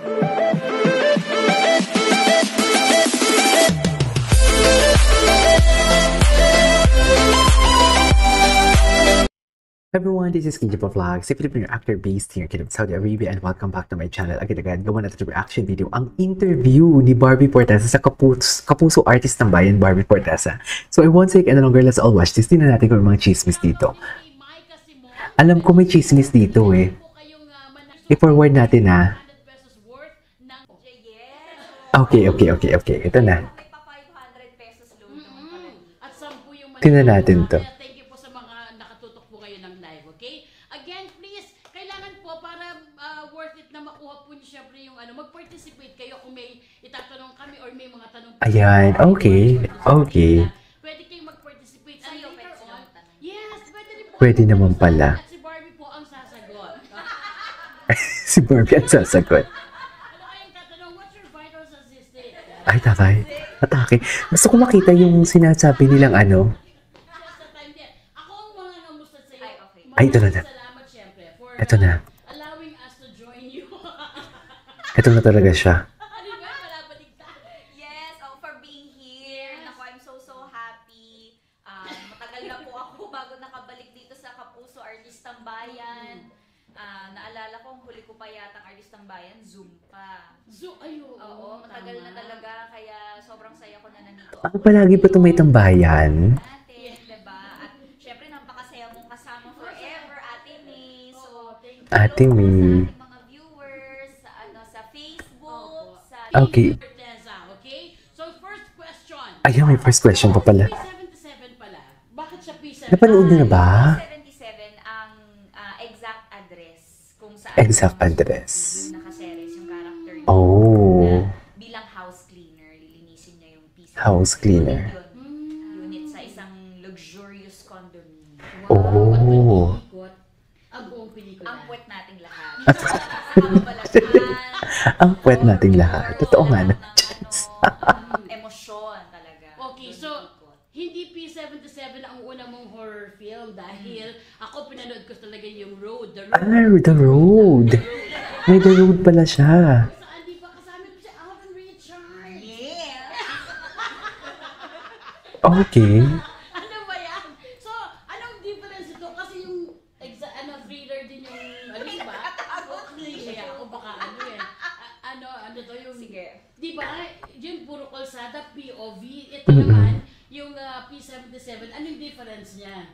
Everyone, this is Kinjipo Vlogs, a Filipino actor based here in Kingdom of Saudi Arabia, and welcome back to my channel. Agad-agad, gawa natin yung reaction video, ang interview ni Barbie Fortesa sa Kapuso Artist ng Bayan, Barbie Fortesa. So I won't take any longer, let's all watch this. Tingnan natin kung may mga chismis dito. Alam ko may chismis dito eh. I-forward natin ha. Okay. Ito na. Tingnan natin to. Mag-participate kayo kung may itatanong kami or may mga tanong. Ayan, okay. Pwede kayong mag-participate. Sa'yo, later on. Yes, pwede rin po. Pwede naman pala. At si Barbie po ang sasagot. Si Barbie ang sasagot. Ano kayong tatanong? What's your vital statistic? Ay, takay. Atake. Gusto ko makita yung sinasabi nilang ano. Just the time din. Ako ang mga ngamusta sa'yo. Ay, ito na. Salamat syempre for Ito na. allowing us to join you. Ito na talaga siya. Yes, for being here. Naku, I'm so happy. Matagal na po ako bago nakabalik dito sa Kapuso Artistang Bayan. Naalala ko, ang huli ko pa yata ang Artistang Bayan, Zoom pa. Oo, matagal na talaga, kaya sobrang saya ko na nandito. Ako palagi ba itong may tambayan? Natin, diba? At syempre, napakasaya mong kasama forever, Ate May. So, Ate May. Okay. Okay? So, first question. Ayan, may first question pa pala. P77 pala. Bakit siya P77? Napanood niyo na ba? P77 ang exact address kung saan Exact address. yung nakaseries yung character niya. Oh. Bilang house cleaner, lilinisin niya yung P77. House cleaner. Unit sa isang luxurious condominium. Oh. Ang buong pelikula. Ang puwet nating lahat. Ang puwet nating lahat. Totoo nga na. Emosyon talaga. Okay, so, hindi P77 ang una mong horror film dahil ako pinanood ko talaga yung Road. The Road. May The Road pala siya. Saan di ba kasama ko si Alvin Richard? Yeah! Okay. Ano ba yan? So, anong difference ito? Kasi yung thriller din yung, ano ba? Kaya ako baka ano eh. Ano to yung... Sige. Di ba? Yung puro kalsada, POV. Ito naman, yung P77. Anong difference niya?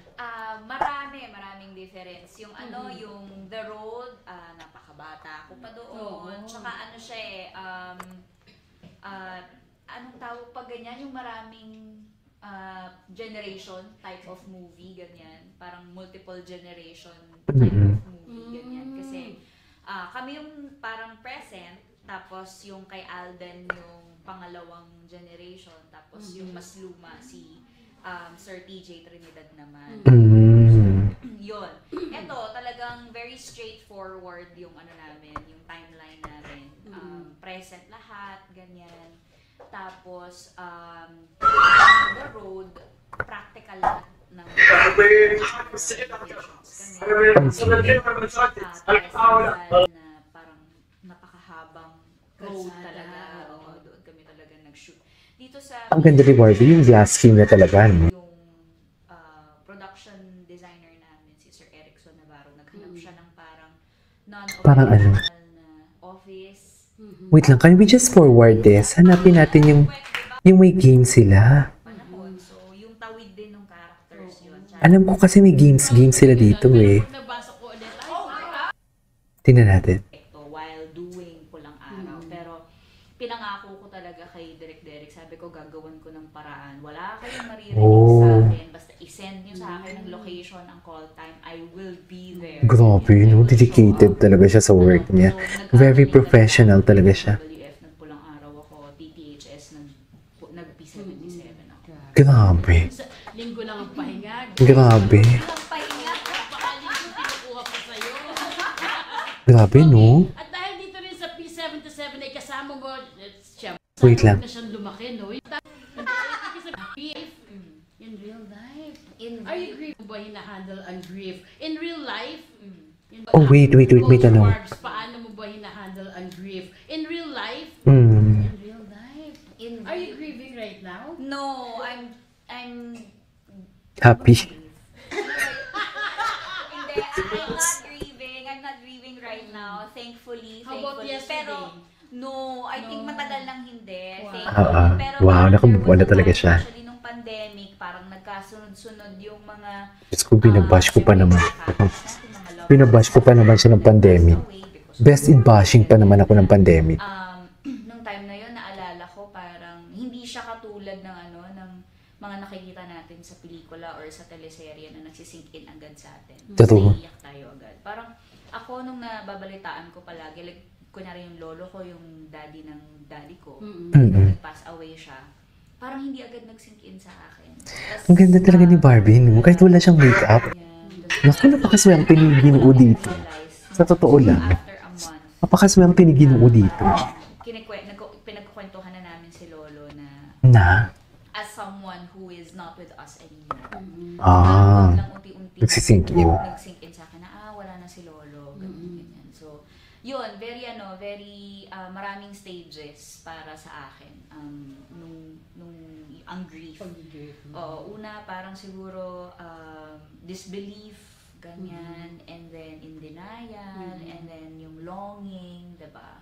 Maraming difference. Yung yung The Road, napakabata ako pa doon. Tsaka ano siya eh, anong tawag pa ganyan? Yung maraming generation type of movie, ganyan. Parang multiple generation type of movie, ganyan. Kasi kami yung parang present, tapos yung kay Alden yung pangalawang generation, tapos yung mas luma si Sir TJ Trinidad naman. Yun. Ito, talagang very straightforward yung ano namin, yung timeline namin. Present lahat, ganyan. Tapos, The Road, practical lahat ng na parang napakahabang road talaga. Oo, doon kami talaga nag-shoot. Dito sa... Ang ganda ni Barbie, yung glass skin na talaga. Yung production designer namin, si Sir Erickson Navarro, naghanap siya ng parang non-operational na office. Wait lang, can we just forward this? Hanapin natin yung may game sila. Panahon. So, yung tawid din ng characters yun. Alam ko kasi may games sila dito eh. Nabasa ko ulit. Tingnan natin. While doing Pulang Araw. Pero pinangako ko talaga kay Direk Derek. Sabi ko, gagawan ko ng paraan. Wala kayong maririnig sa akin. Basta isend nyo sa akin ang location, ang call time. I will be there. Grabe, no? Dedicated talaga siya sa work niya. Very professional talaga siya. WF nagpulang araw ako, TTHS nag-P77 ako. Grabe. Linggo lang ang pahinga. Grabe. Ang pahinga. Baka linggo kinukuha ko sa'yo. Grabe, no? At dahil dito rin sa P77 ay kasama mo, siyempre, Wait lang. na siyang lumaki, no? In real life. Are you grief mo ba hinahandle ang grief? In real life? Oh, wait, may tanong. Paano mo ba hinahandle ang grief. In real life? Mm. In real life. Are you grieving right now? No, I'm Happy. Hindi, I'm not grieving right now. Thankfully. How about yesterday? Pero, no, I think matagal lang hindi. Wow. Thankfully. Pero Wow, parang nakamove on na there was a talaga time, siya. Actually, nung pandemic, parang nagkasunod-sunod yung mga... Diyos ko, binabash ko pa naman. Binabash ko pa naman siya ng pandemic. Best in bashing pa naman ako ng pandemic. Nung time na yun, naalala ko parang hindi siya katulad ng ng mga nakikita natin sa pelikula or sa teleserye na nagsisink in agad sa atin. Totoo. Naiiyak tayo agad. Parang ako nung nababalitaan ko palagi, like, kunyari yung lolo ko, yung daddy ng daddy ko, nag-pass away siya, parang hindi agad nag-sink in sa akin. Tas, Ang ganda talaga ni Barbie, no? Kahit wala siyang makeup. Naku, napakaswerte ni Ginoo dito. Sa totoo lang. After a month, Napakaswerte ni Ginoo dito. pinagkukwentuhan na namin si lolo na Na? as someone who is not with us anymore. Ah. Unti-unti Nagsisink in. Nagsink in sa akin na wala na si lolo, ganyan. So, yun, very maraming stages para sa akin. Nung ang grief. Una parang siguro disbelief, ganyan, and then in denial, and then yung longing, diba?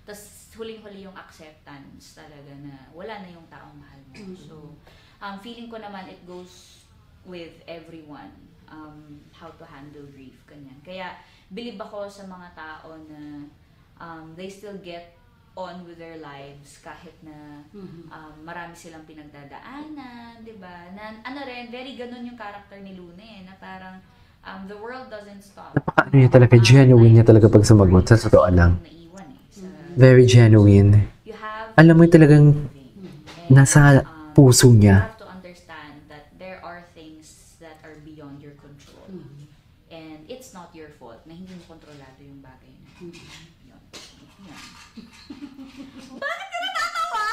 Tapos huling-huli yung acceptance talaga na wala na yung taong mahal mo. So, feeling ko naman it goes with everyone, how to handle grief, ganyan. Kaya, believe ako sa mga tao na they still get on with their lives kahit na marami silang pinagdadaanan, di ba? Na, very ganun yung character ni Luna na parang the world doesn't stop. Napaka niya talaga, genuine niya talaga pag sumagot, sa totoo lang. Very genuine. Alam mo yung talagang nasa puso You niya. have to understand that there are things that are beyond your control. And it's not your fault na hindi mo kontrolado yung bagay na yun. Yun. Bakit ka natatawa?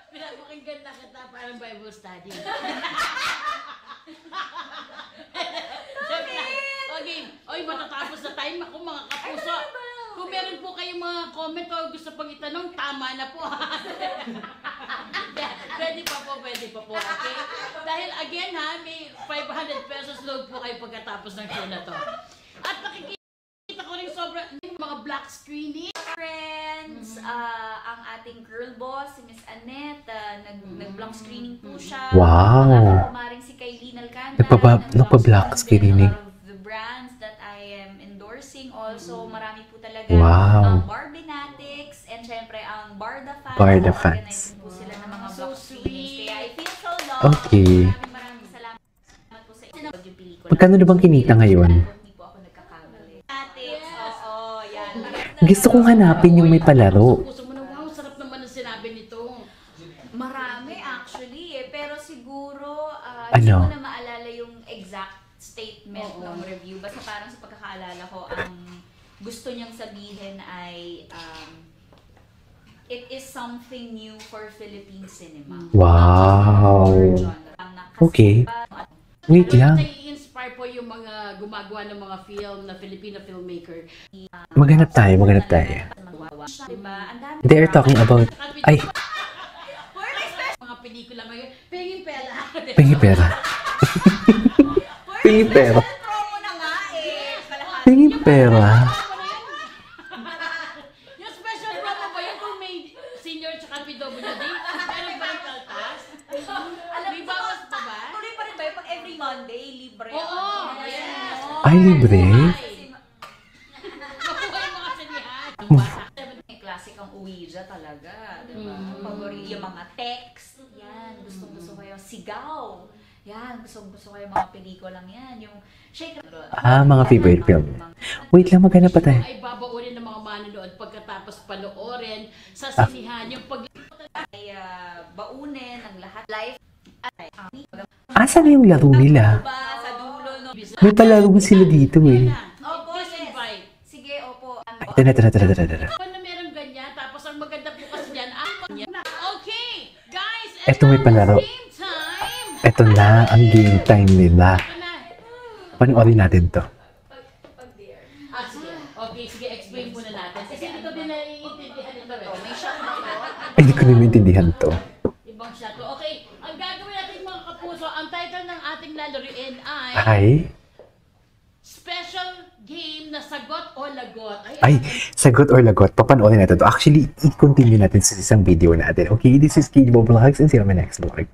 Pinapakinggan na kita parang Bible study. Okay. Oy, matatapos na time ako mga kapuso. Kung meron po kayong mga comment o gusto pang itanong, tama na po. Pwede pa po, okay? Dahil again may 500 pesos load po kayo pagkatapos ng show na to. At nakikita ko rin sobrang mga black screening. Friends, ang ating girl boss, si Miss Annette, nag-black screening po siya. Wow. Ang ating kumaring si Kaylin Alcantara, Nagpa-black screening. The brands that I am endorsing also, marami po talaga. Wow. Ang Barbinatics, and syempre ang Barda Fans. Barda Fans. Organize po sila ng mga So black screenings. sweet. Kaya I feel so loved. Okay. Maraming salamat po sa inyo. Yung pelikula. Magkano na bang kinita ngayon? Hindi po ako nagkakamali. Atics, oo, yan. Gusto kong hanapin yung may palaro. Puso mo na, wow, sarap naman ang sinabi nito. Marami actually pero siguro Ano? hindi ko na maalala yung exact statement ng review. Basta parang sa pagkakaalala ko, ang gusto niyang sabihin ay it is something new for Philippine cinema. Wow. Okay. Wait lang. Nai-inspire po yung mga gumagawa ng mga film na Filipino filmmaker. Maghanap tayo. Diba? Ang dami. They are talking about... Ay, Mga pelikula ngayon, pengin pera. pingi pera. Pingi pera. Promo na nga eh. Pingi pera. Yung special promo ba yun kung may senior tsaka PWD? Meron ba yung kaltas? May bawas pa ba? Tuloy pa rin ba yung pag every Monday, libre? Oo, yes. Ay, libre? Makuha yung mga sinihan. May classic ang Ouija talaga, diba? Paborito yung mga text, yan, gusto ko yung sigaw. Yan, gusto ko yung mga pelikulang yan. Yung Shake Mga favorite film. Wait lang, maghanap pa tayo. Ay babaunin ng mga manonood pagkatapos panoorin sa sinihan. Yung pag... ay baunin ang lahat. Life. Asan na yung laro nila? Ba, sa dulo, no? May palaro sila dito eh. Opo, yes. Disinvite. Sige, opo. Tara. Kung na meron ganyan, tapos ang maganda po kasi dyan, okay, guys, Eto may palaro. game time! Eto na ang game time nila. Ito na. Panoorin natin to. Sige. Okay, sige, explain muna natin. Kasi dito din naiintindihan ito eh. May shot na to. Ay, hindi ko na maintindihan to. Ibang shot to. Okay, ang gagawin natin mga kapuso, ang title ng ating lalariin ay Ay, Special Game na Sagot o Lagot. ay, sagot or lagot. Papanoorin natin to. Actually, i-continue natin sa isang video natin. Okay, this is KJ Vlogs and see you on my next vlog.